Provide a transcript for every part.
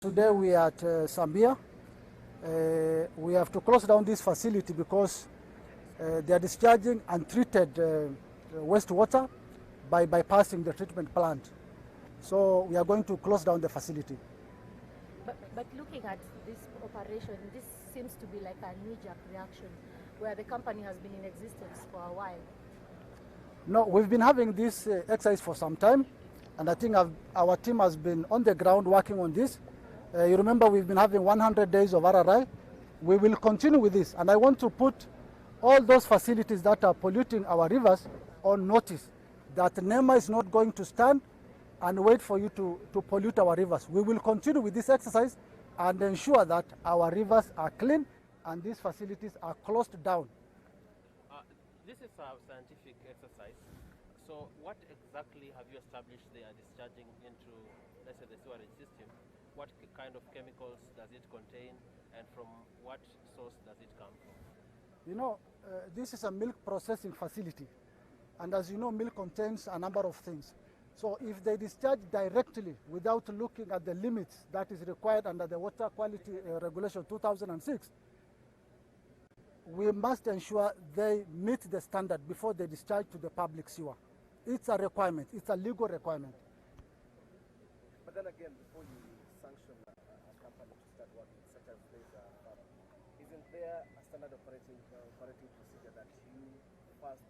Today we are at Sambia. We have to close down this facility because they are discharging untreated wastewater by bypassing the treatment plant. So we are going to close down the facility. But looking at this operation, this seems to be like a knee-jerk reaction where the company has been in existence for a while. No, we've been having this exercise for some time, and I think our team has been on the ground working on this. You remember we've been having 100 days of RRI. We will continue with this, and I want to put all those facilities that are polluting our rivers on notice that NEMA is not going to stand and wait for you to pollute our rivers. We will continue with this exercise and ensure that our rivers are clean and these facilities are closed down. This is a scientific exercise. So what exactly have you established they are discharging into, let's say, the sewerage system? What kind of chemicals does it contain, and from what source does it come from? You know, this is a milk processing facility, and as you know, milk contains a number of things. So if they discharge directly without looking at the limits that is required under the Water Quality Regulation 2006, we must ensure they meet the standard before they discharge to the public sewer. It's a requirement. It's a legal requirement. But then again, before you sanction a company to start working, such as this, isn't there a standard operating procedure that you first,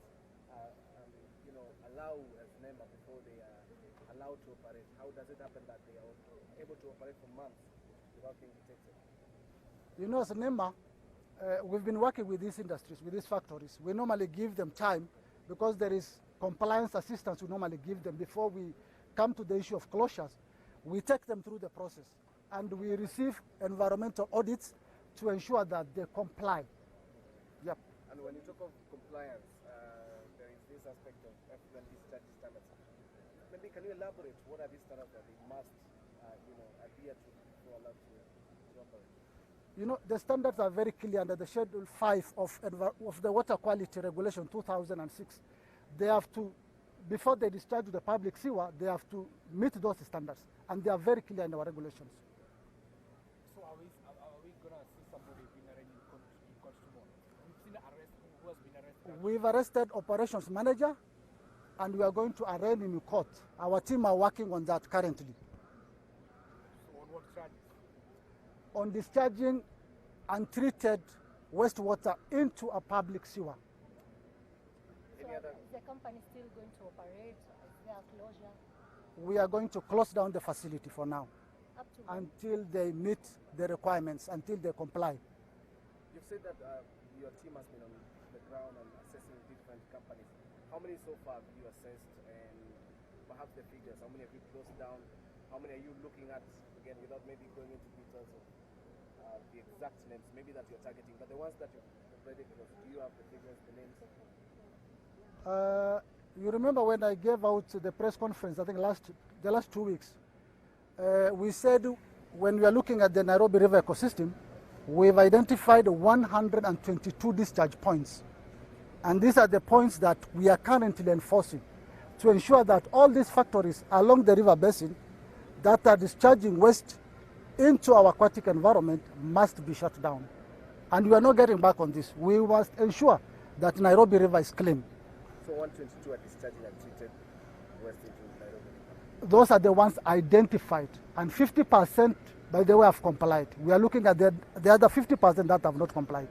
allow as NEMA before they are allowed to operate? How does it happen that they are able to operate for months without being detected? You know, as NEMA, we've been working with these industries, with these factories. We normally give them time because there is compliance assistance we normally give them before we come to the issue of closures. We take them through the process and we receive environmental audits to ensure that they comply. Yep. And when you talk of compliance, there is this aspect of effluent discharge standards. Maybe can you elaborate what are these standards that they must adhere to before allowed to operate? You know, the standards are very clear under the Schedule 5 of the Water Quality Regulation 2006. They have to, before they discharge to the public sewer, they have to meet those standards, and they are very clear in our regulations. So are we going to see somebody being arraigned in court tomorrow? We've seen an arrest. Who has been arrested? We've arrested operations manager, and we are going to arraign him in court. Our team are working on that currently. So on what charges? On discharging untreated wastewater into a public sewer. So is the company still going to operate? Is there a closure? We are going to close down the facility for now Up to when? until they meet the requirements, until they comply. You've said that your team has been on the ground and assessing different companies. How many so far have you assessed, and perhaps the figures? How many have you closed down? How many are you looking at, again, without maybe going into details of the exact names, maybe that you're targeting, but the ones that you've already closed, do you have the figures, the names? You remember when I gave out the press conference, I think the last 2 weeks, we said when we are looking at the Nairobi River ecosystem, we've identified 122 discharge points. And these are the points that we are currently enforcing to ensure that all these factories along the river basin that are discharging waste into our aquatic environment must be shut down. And we are not getting back on this. We must ensure that Nairobi River is clean. So 122 are discharging and treated waste into Nairobi River? Those are the ones identified, and 50%, by the way, have complied. We are looking at the other 50% that have not complied.